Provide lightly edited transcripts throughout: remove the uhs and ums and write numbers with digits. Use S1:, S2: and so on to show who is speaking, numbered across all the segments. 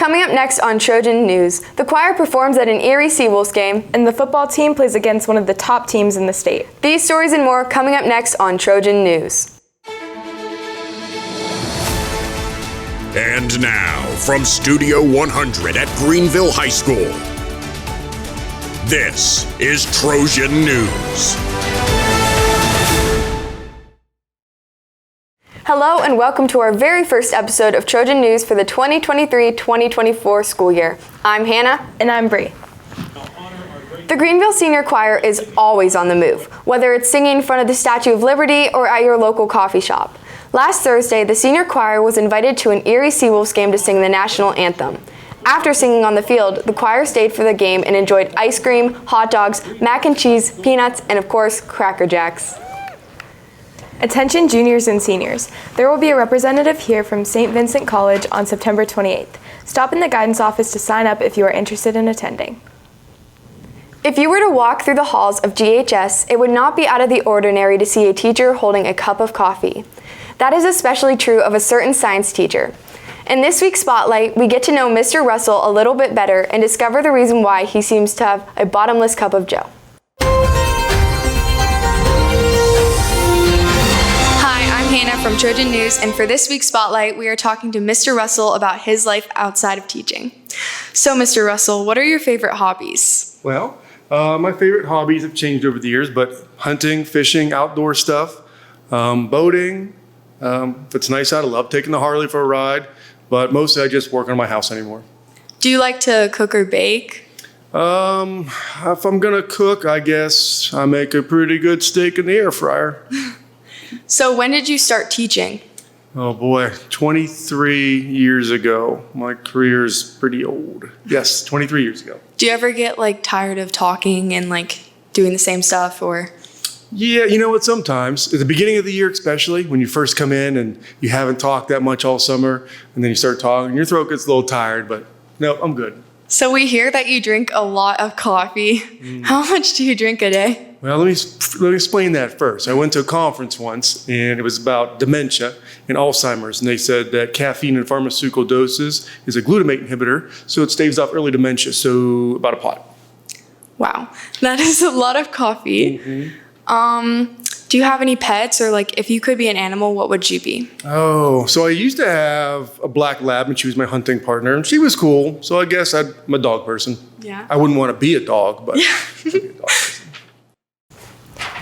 S1: Coming up next on Trojan News, the choir performs at an Erie Seawolves game,
S2: and the football team plays against one of the top teams in the state.
S1: These stories and more coming up next on Trojan News.
S3: And now, from Studio 100 at Greenville High School, this is Trojan News.
S1: Hello and welcome to our very first episode of Trojan News for the 2023-2024 school year. I'm Hannah.
S2: And I'm Bree.
S1: The Greenville Senior Choir is always on the move, whether it's singing in front of the Statue of Liberty or at your local coffee shop. Last Thursday, the senior choir was invited to an Erie Seawolves game to sing the national anthem. After singing on the field, the choir stayed for the game and enjoyed ice cream, hot dogs, mac and cheese, peanuts, and of course, Cracker Jacks.
S2: Attention juniors and seniors. There will be a representative here from St. Vincent College on September 28th. Stop in the guidance office to sign up if you are interested in attending.
S1: If you were to walk through the halls of GHS, it would not be out of the ordinary to see a teacher holding a cup of coffee. That is especially true of a certain science teacher. In this week's Spotlight, we get to know Mr. Russell a little bit better and discover the reason why he seems to have a bottomless cup of joe. Hannah from Trojan News, and for this week's Spotlight, we are talking to Mr. Russell about his life outside of teaching. So, Mr. Russell, what are your favorite hobbies?
S4: Well, my favorite hobbies have changed over the years, but hunting, fishing, outdoor stuff, boating. If it's nice out, I love taking the Harley for a ride, but mostly I just work on my house anymore.
S1: Do you like to cook or bake?
S4: If I'm gonna cook, I guess I make a pretty good steak in the air fryer.
S1: So when did you start teaching?
S4: Oh boy, 23 years ago. My career's pretty old. Yes, 23 years ago.
S1: Do you ever get tired of talking and doing the same stuff or?
S4: Yeah, you know what, sometimes. At the beginning of the year especially, when you first come in and you haven't talked that much all summer, and then you start talking, your throat gets a little tired, but no, I'm good.
S1: So we hear that you drink a lot of coffee. How much do you drink a day?
S4: Well, let me explain that first. I went to a conference once, and it was about dementia and Alzheimer's, and they said that caffeine in pharmaceutical doses is a glutamate inhibitor, so it staves off early dementia, so about a pot.
S1: Wow, that is a lot of coffee. Mm-hmm. Do you have any pets, or if you could be an animal, what would you be? Oh,
S4: so I used to have a black lab, and she was my hunting partner, and she was cool, so I guess I'm a dog person.
S1: Yeah.
S4: I wouldn't want to be a dog, but I'd be a dog person.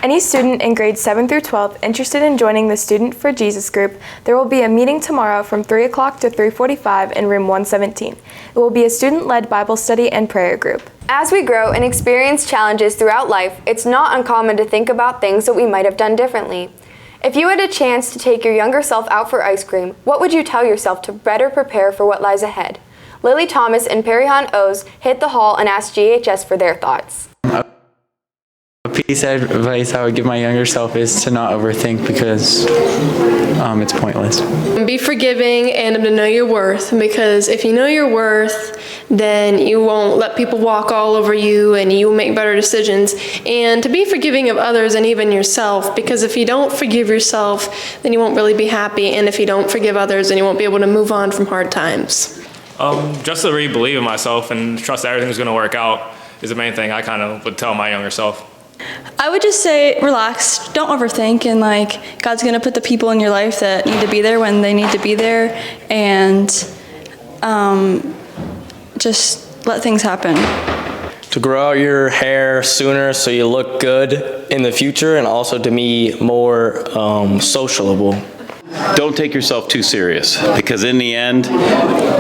S2: Any student in grades 7 through 12 interested in joining the Student for Jesus group, there will be a meeting tomorrow from 3 o'clock to 3:45 in room 117. It will be a student-led Bible study and prayer group.
S1: As we grow and experience challenges throughout life, it's not uncommon to think about things that we might have done differently. If you had a chance to take your younger self out for ice cream, what would you tell yourself to better prepare for what lies ahead? Lily Thomas and Perryhan O's hit the hall and asked GHS for their thoughts.
S5: A piece of advice I would give my younger self is to not overthink because it's pointless.
S6: Be forgiving and to know your worth, because if you know your worth, then you won't let people walk all over you and you will make better decisions. And to be forgiving of others and even yourself, because if you don't forgive yourself, then you won't really be happy. And if you don't forgive others, then you won't be able to move on from hard times.
S7: Just to really believe in myself and trust that everything's going to work out is the main thing I kind of would tell my younger self.
S8: I would just say relax, don't overthink, and God's going to put the people in your life that need to be there when they need to be there, and just let things happen.
S9: To grow out your hair sooner so you look good in the future, and also to be more sociable.
S10: Don't take yourself too serious, because in the end,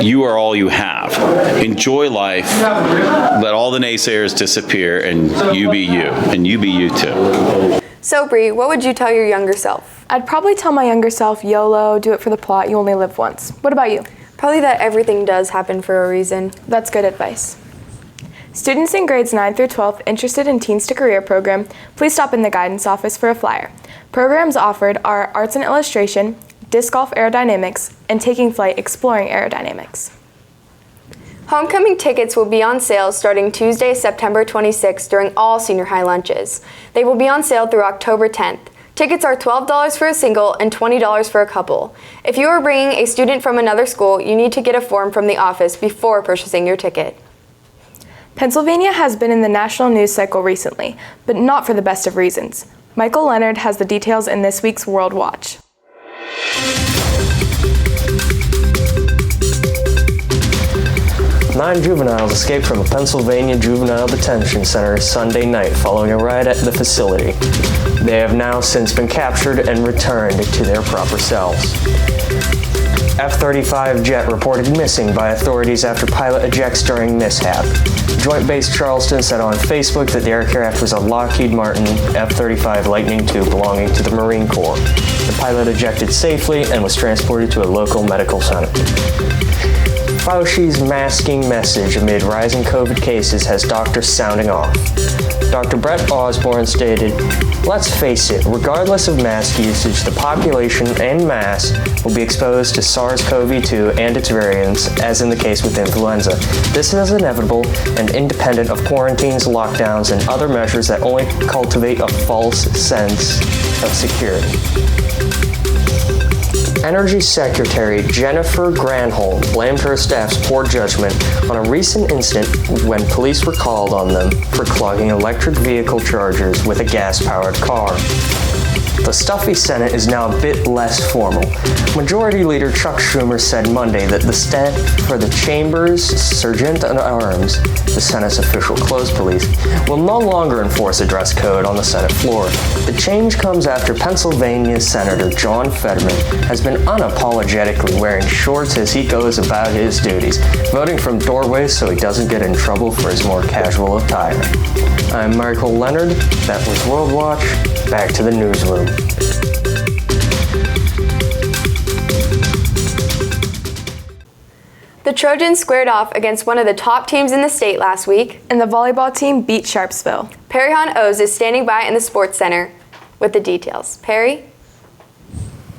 S10: you are all you have. Enjoy life, let all the naysayers disappear, and you be you, and you be you too.
S1: So Bree, what would you tell your younger self?
S2: I'd probably tell my younger self, YOLO, do it for the plot, you only live once. What about you?
S1: Probably that everything does happen for a reason.
S2: That's good advice. Students in grades 9 through 12 interested in Teens to Career program, please stop in the guidance office for a flyer. Programs offered are Arts and Illustration, Disc Golf Aerodynamics, and Taking Flight Exploring Aerodynamics.
S1: Homecoming tickets will be on sale starting Tuesday, September 26th during all senior high lunches. They will be on sale through October 10th. Tickets are $12 for a single and $20 for a couple. If you are bringing a student from another school, you need to get a form from the office before purchasing your ticket.
S2: Pennsylvania has been in the national news cycle recently, but not for the best of reasons. Michael Leonard has the details in this week's World Watch.
S11: 9 juveniles escaped from a Pennsylvania juvenile detention center Sunday night following a riot at the facility. They have now since been captured and returned to their proper cells. F-35 jet reported missing by authorities after pilot ejects during mishap. Joint Base Charleston said on Facebook that the aircraft was a Lockheed Martin F-35 Lightning II belonging to the Marine Corps. The pilot ejected safely and was transported to a local medical center. Fauci's masking message amid rising COVID cases has doctors sounding off. Dr. Brett Osborne stated, "Let's face it, regardless of mask usage, the population en masse will be exposed to SARS-CoV-2 and its variants, as in the case with influenza. This is inevitable and independent of quarantines, lockdowns, and other measures that only cultivate a false sense of security." Energy Secretary Jennifer Granholm blamed her staff's poor judgment on a recent incident when police were called on them for clogging electric vehicle chargers with a gas-powered car. The stuffy Senate is now a bit less formal. Majority Leader Chuck Schumer said Monday that the staff for the chamber's sergeant at arms, the Senate's official clothes police, will no longer enforce a dress code on the Senate floor. The change comes after Pennsylvania Senator John Fetterman has been unapologetically wearing shorts as he goes about his duties, voting from doorways so he doesn't get in trouble for his more casual attire. I'm Michael Leonard. That was World Watch. Back to the newsroom.
S1: The Trojans squared off against one of the top teams in the state last week,
S2: And the volleyball team beat Sharpsville.
S1: Perry Hahn O's is standing by in the Sports Center with the details. Perry?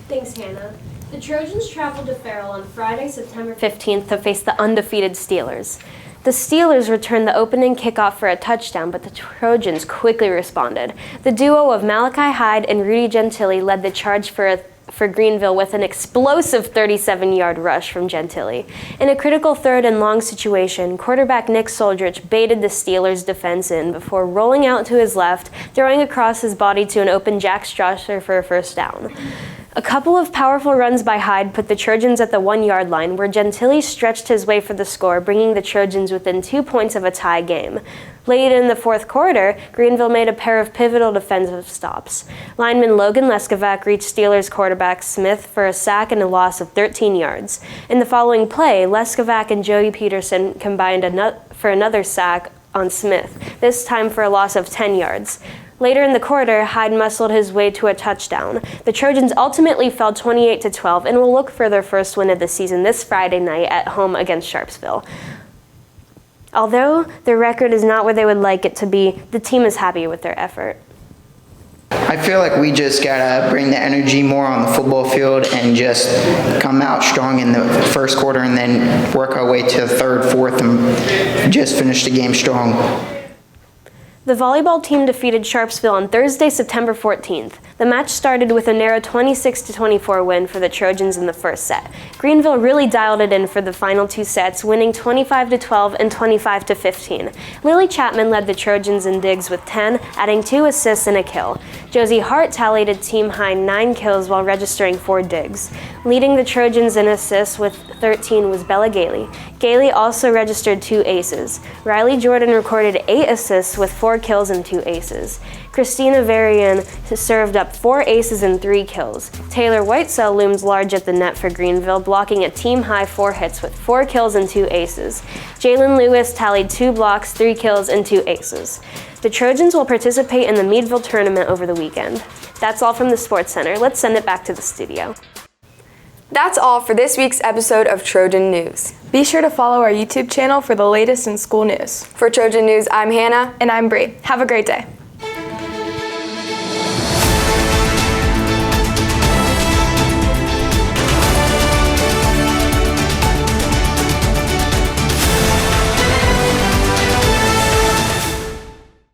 S12: Thanks, Hannah. The Trojans traveled to Farrell on Friday, September 15th to face the undefeated Steelers. The Steelers returned the opening kickoff for a touchdown, but the Trojans quickly responded. The duo of Malachi Hyde and Rudy Gentili led the charge for Greenville with an explosive 37-yard rush from Gentili. In a critical third and long situation, quarterback Nick Soldrich baited the Steelers' defense in before rolling out to his left, throwing across his body to an open Jack Strasser for a first down. A couple of powerful runs by Hyde put the Trojans at the 1-yard line, where Gentili stretched his way for the score, bringing the Trojans within 2 points of a tie game. Late in the fourth quarter, Greenville made a pair of pivotal defensive stops. Lineman Logan Leskovac reached Steelers quarterback Smith for a sack and a loss of 13 yards. In the following play, Leskovac and Jody Peterson combined for another sack on Smith, this time for a loss of 10 yards. Later in the quarter, Hyde muscled his way to a touchdown. The Trojans ultimately fell 28-12 and will look for their first win of the season this Friday night at home against Sharpsville. Although their record is not where they would like it to be, the team is happy with their effort.
S13: I feel like we just gotta bring the energy more on the football field and just come out strong in the first quarter and then work our way to the third, fourth, and just finish the game strong.
S12: The volleyball team defeated Sharpsville on Thursday, September 14th. The match started with a narrow 26-24 win for the Trojans in the first set. Greenville really dialed it in for the final two sets, winning 25-12 and 25-15. Lily Chapman led the Trojans in digs with 10, adding 2 assists and a kill. Josie Hart tallied a team-high 9 kills while registering 4 digs. Leading the Trojans in assists with 13 was Bella Gailey. Gailey also registered 2 aces. Riley Jordan recorded 8 assists with 4 kills and 2 aces. Christina Varian served up 4 aces and 3 kills. Taylor Whitesell looms large at the net for Greenville, blocking a team-high 4 hits with 4 kills and 2 aces. Jalen Lewis tallied 2 blocks, 3 kills, and 2 aces. The Trojans will participate in the Meadville tournament over the weekend. That's all from the Sports Center. Let's send it back to the studio.
S1: That's all for this week's episode of Trojan News.
S2: Be sure to follow our YouTube channel for the latest in school news.
S1: For Trojan News, I'm Hannah.
S2: And I'm Bree. Have a great day.